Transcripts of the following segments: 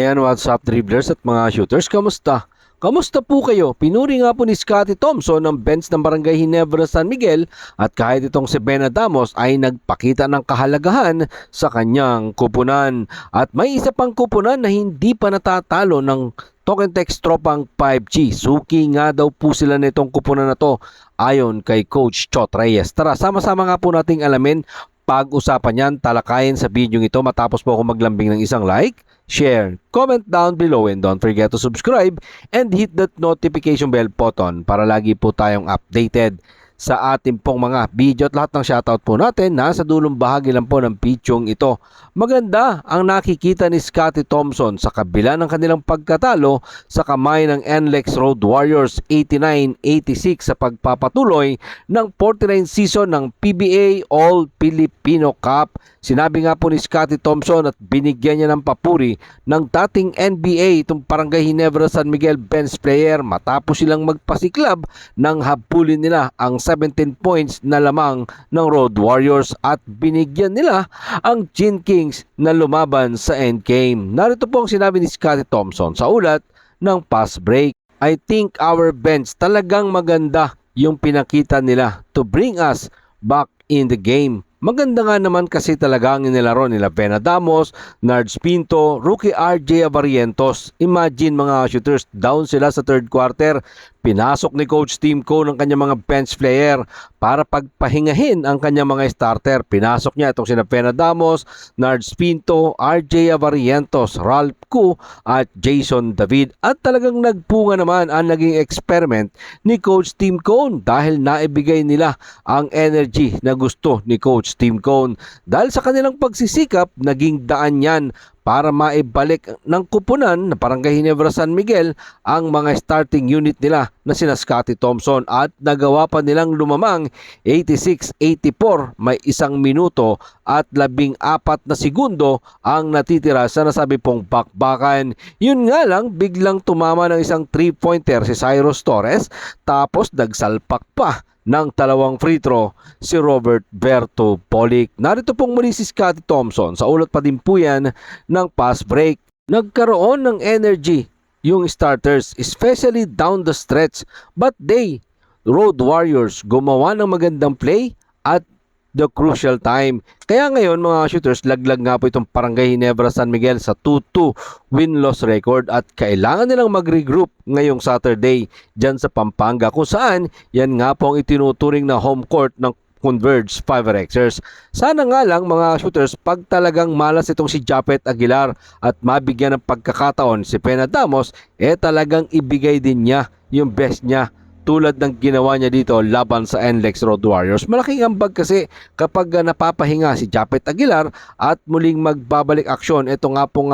Ayan, what's up dribblers at mga shooters, kamusta? Kamusta po kayo? Pinuri nga po ni Scottie Thompson ng bench ng Barangay Ginebra San Miguel at kahit itong si Ben Adamos ay nagpakita ng kahalagahan sa kanyang kupunan. At may isa pang kupunan na hindi pa natatalo ng Token Text Tropang 5G. Suki nga daw po sila nitong kupunan na to ayon kay Coach Chot Reyes. Tara, sama-sama nga po nating alamin pag-usapan yan, talakayin sa video ito matapos po ako maglambing ng isang like, share, comment down below, and don't forget to subscribe and hit that notification bell button para lagi po tayong updated sa ating pong mga video at lahat ng shoutout po natin nasa dulong bahagi lang po ng pityong ito. Maganda ang nakikita ni Scottie Thompson sa kabila ng kanilang pagkatalo sa kamay ng NLEX Road Warriors 89-86 sa pagpapatuloy ng 49 season ng PBA All-Filipino Cup. Sinabi nga po ni Scottie Thompson at binigyan niya ng papuri ng dating NBA itong Barangay Ginebra San Miguel bench player matapos silang magpasiklab nang habulin nila ang 17 points na lamang ng Road Warriors at binigyan nila ang Gin Kings na lumaban sa endgame. Narito po ang sinabi ni Scottie Thompson sa ulat ng fast break. I think our bench talagang maganda yung pinakita nila to bring us back in the game. Maganda nga naman kasi talaga ang inilaro nila Ben Adamos, Nards Pinto, rookie RJ Avarientos. Imagine mga shooters, down sila sa third quarter. Pinasok ni Coach Tim Cone ng kanyang mga bench player para pagpahingahin ang kanyang mga starter. Pinasok niya itong sina Ben Adamos, Nards Pinto, RJ Avarientos, Ralph Koo at Jason David. At talagang nagpunga naman ang naging experiment ni Coach Tim Cone dahil naibigay nila ang energy na gusto ni Coach Tim Cone. Dahil sa kanilang pagsisikap, naging daan yan para maibalik ng kupunan na Barangay Ginebra San Miguel ang mga starting unit nila na sina Scottie Thompson at nagawa pa nilang lumamang 86-84, may 1 minuto at 14 na segundo ang natitira sa nasabi pong bakbakan. Yun nga lang, biglang tumama ng isang 3-pointer si Cyrus Torres tapos nagsalpak pa ng 2 free throw si Robert Berto Polic. Narito pong muli si Scottie Thompson sa ulat pa din po yan ng fast break. Nagkaroon ng energy yung starters, especially down the stretch, but they, Road Warriors, gumawa ng magandang play at the crucial time. Kaya ngayon mga shooters, laglag nga po itong Barangay Ginebra San Miguel sa 2-2 win-loss record at kailangan nilang mag-regroup ngayong Saturday dyan sa Pampanga kung saan yan nga po ang itinuturing na home court ng Converge 5Xers. Sana nga lang mga shooters, pag talagang malas itong si Japet Aguilar at mabigyan ng pagkakataon si Ben Adamos, talagang ibigay din niya yung best niya tulad ng ginawa niya dito laban sa NLEX Road Warriors. Malaking ambag kasi kapag napapahinga si Japet Aguilar at muling magbabalik aksyon. Ito nga pong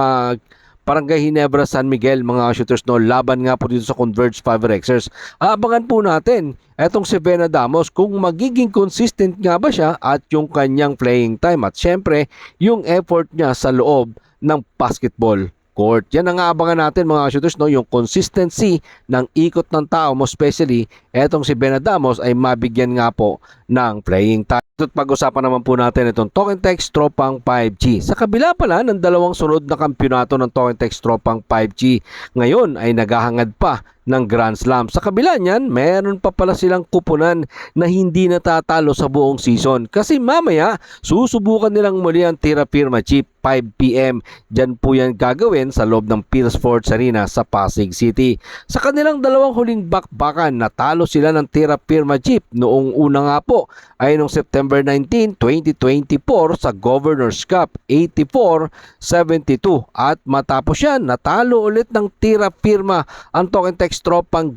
Barangay Ginebra San Miguel mga shooters, no, laban nga po dito sa Converge 5Xers. Abangan po natin etong si Ben Adamos kung magiging consistent nga ba siya at yung kanyang playing time at syempre yung effort niya sa loob ng basketball court. Yan ang aabangan natin mga shooters, no, yung consistency ng ikot ng tao mo, especially etong si Ben Adamos ay mabigyan nga po ng playing time. At pag-usapan naman po natin itong Token Text Tropang 5G. Sa kabila pala ng 2 sunod na kampyonato ng Token Text Tropang 5G, ngayon ay naghahangad pa ng Grand Slam. Sa kabila niyan, meron pa pala silang kupunan na hindi natatalo sa buong season. Kasi mamaya, susubukan nilang muli ang Tira Firma Chip 5 PM. Diyan po yan gagawin sa loob ng Phil Sports Arena sa Pasig City. Sa kanilang 2 huling bakbakan, natalo sila ng Tira Firma Chip. Noong una nga po ay noong September 19, 2024 sa Governor's Cup 84-72 at matapos yan, natalo ulit ng Tira Firma ang Token Text Tropang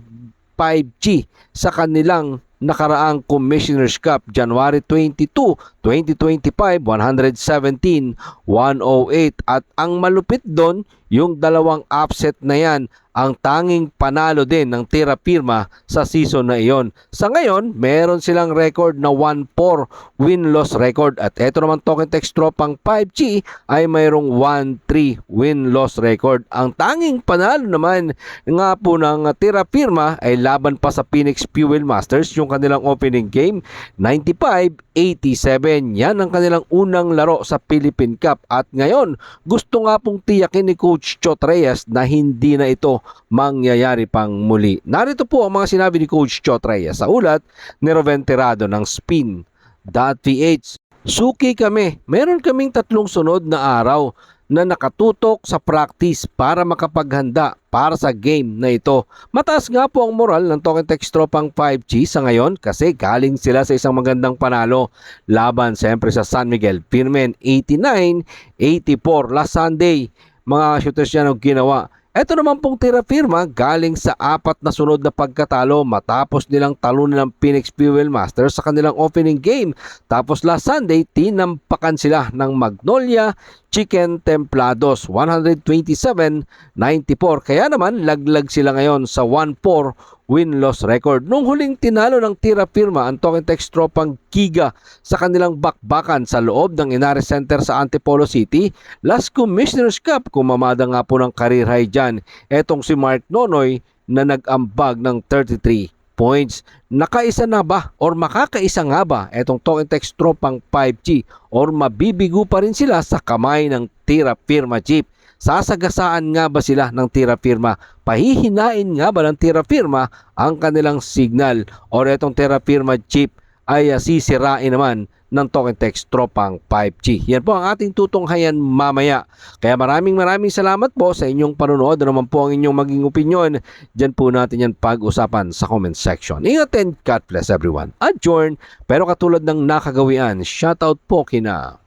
5G sa kanilang nakaraang Commissioner's Cup January 22, 2025, 117-108 at ang malupit doon yung 2 upset na yan ang tanging panalo din ng Tira Firma sa season na iyon. Sa ngayon, meron silang record na 1-4 win-loss record at eto naman Token Text Tropang 5G ay mayroong 1-3 win-loss record. Ang tanging panalo naman nga po ng Tira Firma ay laban pa sa Phoenix Fuel Masters, yung kanilang opening game, 95-86 87. Yan ang kanilang unang laro sa Philippine Cup at ngayon gusto nga pong tiyakin ni Coach Chot Reyes na hindi na ito mangyayari pang muli. Narito po ang mga sinabi ni Coach Chot Reyes sa ulat ni Roven Tirado ng Spin.ph. Suki kami, meron kaming 3 sunod na araw na nakatutok sa practice para makapaghanda para sa game na ito. Mataas nga po ang moral ng Talking Text Tropang 5G sa ngayon kasi galing sila sa isang magandang panalo laban siyempre sa San Miguel. Firmen 89-84 last Sunday. Mga shooters yan ang ginawa. Ito naman pong tira firma galing sa 4 na sunod na pagkatalo matapos nilang talunan ng Phoenix Fuel Masters sa kanilang opening game. Tapos last Sunday, tinampakan sila ng Magnolia Chicken Templados 127-94. Kaya naman laglag sila ngayon sa 1-4 win-loss record. Nung huling tinalo ng tira firma ang Talking Text Tropang Giga sa kanilang bakbakan sa loob ng Inares Center sa Antipolo City, last Commissioner's Cup, kumamada nga po ng career high dyan, etong si Mark Nonoy na nag-ambag ng 33 points. Nakaisa na ba or makakaisa nga ba etong Talking Text Tropang 5G or mabibigo pa rin sila sa kamay ng tira firma jeep? Sasagasaan nga ba sila ng tira firma? Pahihinain nga ba ng tira firma ang kanilang signal? O etong tira firma jeep ay sisirain naman ng Talking Text Tropang 5G? Yan po ang ating tutunghayan mamaya. Kaya maraming salamat po sa inyong panonood. Ano naman po ang inyong maging opinion? Diyan po natin yan pag-usapan sa comment section. Ingat and God bless everyone. Adjourn. Pero katulad ng nakagawian, shoutout po kina